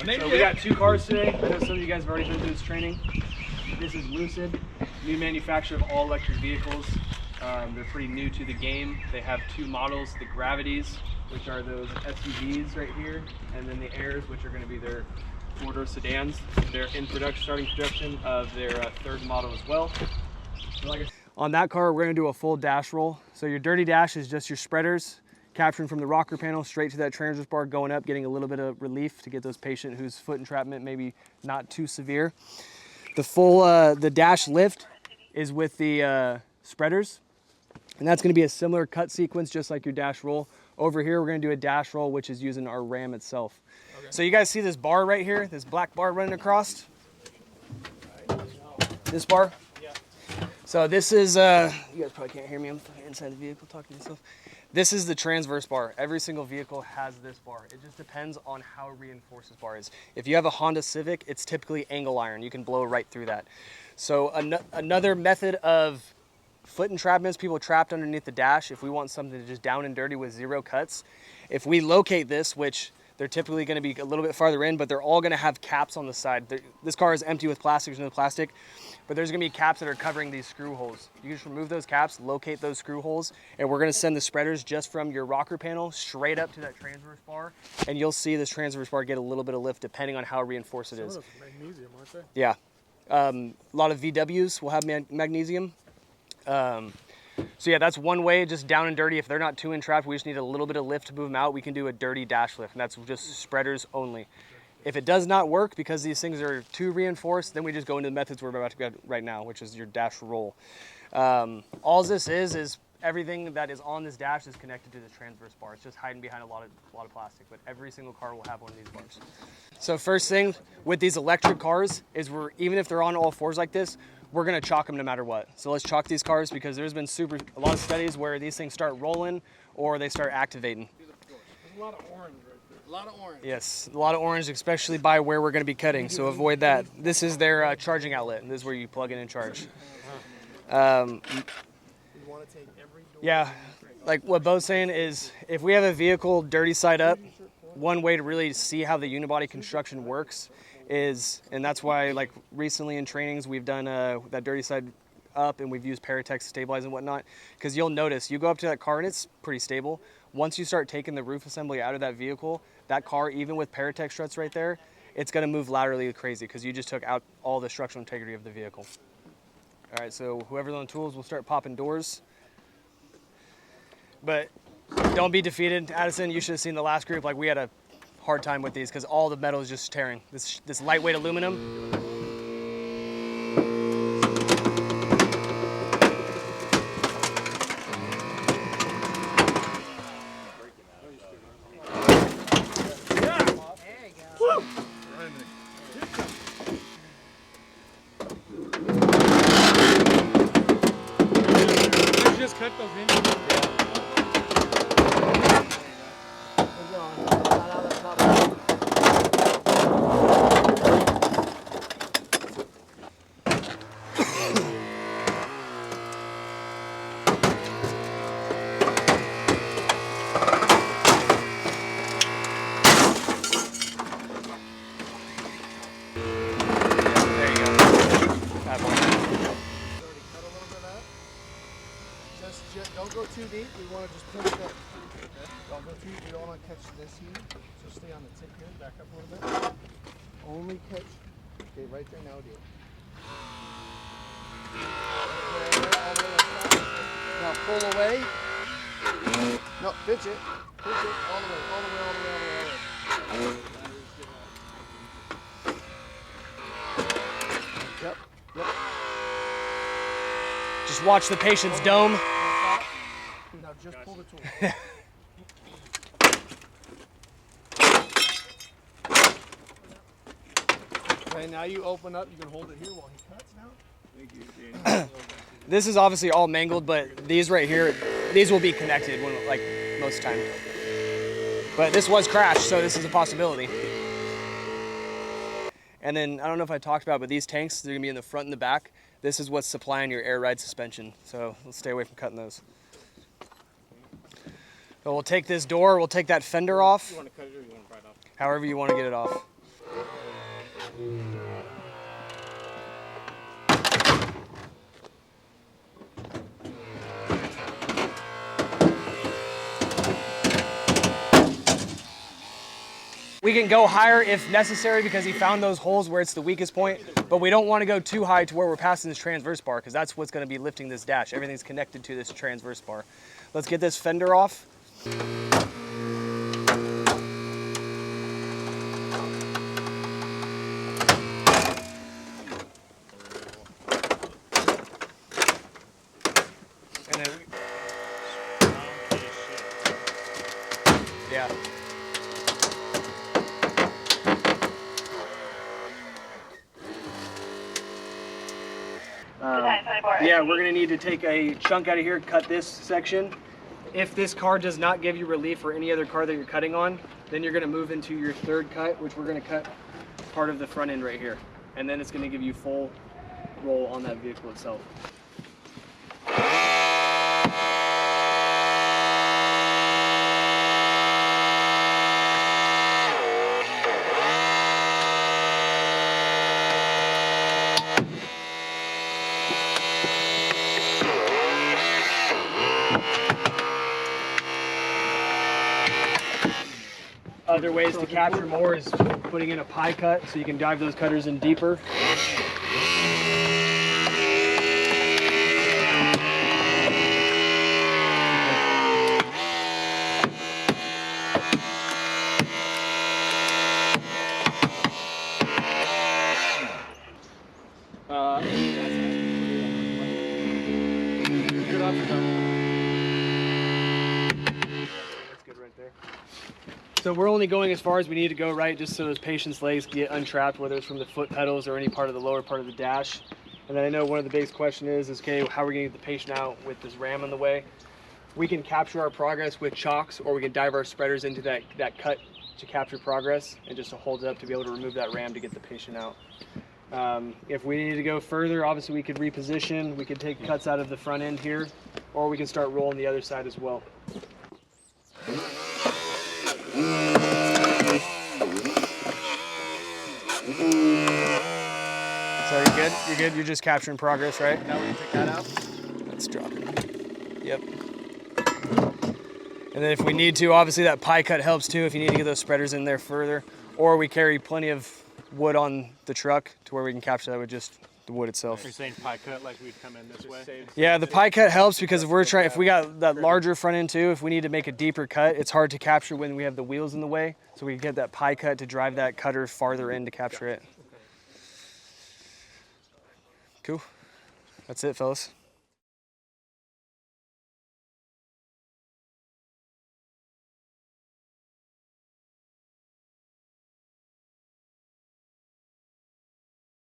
So we got 2 cars today. I know some of you guys have already been through this training. This is Lucid, new manufacturer of all electric vehicles. They're pretty new to the game. They have 2 models, the Gravities, which are those SUVs right here, and then the Airs, which are going to be their 4-door sedans. They're in production, starting production of their 3rd model as well. So on that car, we're going to do a full dash roll. So your dirty dash is just your spreaders, capturing from the rocker panel straight to that transverse bar, going up, getting a little bit of relief to get those patient whose foot entrapment maybe not too severe. The full, the dash lift is with the spreaders, and that's going to be a similar cut sequence, just like your dash roll. Over here, we're going to do a dash roll, which is using our ram itself. Okay. So you guys see this bar right here, this black bar running across? This bar? Yeah. So this is, you guys probably can't hear me, I'm inside the vehicle talking to myself. This is the transverse bar. Every single vehicle has this bar. It just depends on how reinforced this bar is. If you have a Honda Civic, it's typically angle iron. You can blow right through that. So another method of foot entrapments, people trapped underneath the dash, if we want something just down and dirty with 0 cuts, if we locate this, which they're typically going to be a little bit farther in, but they're all going to have caps on the side. This car is empty with plastic, there's no plastic, but there's going to be caps that are covering these screw holes. You just remove those caps, locate those screw holes, and we're going to send the spreaders just from your rocker panel straight up to that transverse bar, and you'll see this transverse bar get a little bit of lift depending on how reinforced it is. Some of those are magnesium, aren't they? Yeah. A lot of VWs will have magnesium. So yeah, that's one way, just down and dirty. If they're not too entrapped, we just need a little bit of lift to move them out. We can do a dirty dash lift, and that's just spreaders only. If it does not work because these things are too reinforced, then we just go into the methods we're about to go right now, which is your dash roll. All this is everything that is on this dash is connected to the transverse bar. It's just hiding behind a lot of plastic, but every single car will have one of these bars. So first thing with these electric cars is even if they're on all 4s like this, we're gonna chalk them no matter what. So let's chalk these cars because there's been a lot of studies where these things start rolling or they start activating. There's a lot of orange right there. A lot of orange. Yes, a lot of orange, especially by where we're gonna be cutting, so avoid that. This is their charging outlet, and this is where you plug in and charge. Yeah, like what Bo's saying is if we have a vehicle dirty side up, one way to really see how the unibody construction works is, and that's why like recently in trainings we've done that dirty side up and we've used Paratex to stabilize and whatnot, because you'll notice you go up to that car and it's pretty stable. Once you start taking the roof assembly out of that vehicle, that car, even with Paratex struts right there, it's going to move laterally crazy because you just took out all the structural integrity of the vehicle. All right, so whoever's on the tools will start popping doors. But don't be defeated. Addison, you should have seen the last group. Like, we had a hard time with these because all the metal is just tearing. This lightweight aluminum. Cut those in. Don't go too deep. We want to just push that. Don't go too deep. We don't want to catch this here. So stay on the tip here. Back up a little bit. Only catch. Okay, right there now, deal. Now pull away. No, pitch it. Pitch it all the way, all the way, all the way, all the way, all the way. Yep, yep. Just watch the patient's dome. Now just pull the tool. Okay, now you open up. You can hold it here while he cuts now. Thank you, Danny. This is obviously all mangled, but these right here, these will be connected when, like most of the time. But this was crashed, so this is a possibility. And then, I don't know if I talked about, but these tanks, they're gonna be in the front and the back. This is what's supplying your air ride suspension. So let's stay away from cutting those. So we'll take this door, we'll take that fender off. You want to cut it or you want to pry it off? However you want to get it off. We can go higher if necessary because he found those holes where it's the weakest point, but we don't want to go too high to where we're passing this transverse bar because that's what's going to be lifting this dash. Everything's connected to this transverse bar. Let's get this fender off. And then yeah. Yeah, we're gonna need to take a chunk out of here, cut this section. If this car does not give you relief for any other car that you're cutting on, then you're gonna move into your third cut, which we're gonna cut part of the front end right here. And then it's gonna give you full roll on that vehicle itself. Other ways to capture more is putting in a pie cut so you can dive those cutters in deeper. That's good right there. So we're only going as far as we need to go, right, just so those patients' legs get untrapped, whether it's from the foot pedals or any part of the lower part of the dash. And then I know one of the biggest questions is, okay, how are we going to get the patient out with this ram in the way? We can capture our progress with chocks, or we can dive our spreaders into that cut to capture progress and just to hold it up to be able to remove that ram to get the patient out. If we need to go further, obviously we could reposition, we could take cuts out of the front end here, or we can start rolling the other side as well. So you're good? You're good? You're just capturing progress, right? Now we can take that out. Let's drop it. Yep. And then if we need to, obviously that pie cut helps too if you need to get those spreaders in there further. Or we carry plenty of wood on the truck to where we can capture that with just the wood itself. You're saying pie cut like we'd come in this way? Yeah, the pie cut helps because if we got that larger front end too, if we need to make a deeper cut, it's hard to capture when we have the wheels in the way. So we can get that pie cut to drive that cutter farther in to capture it. Cool. That's it, fellas.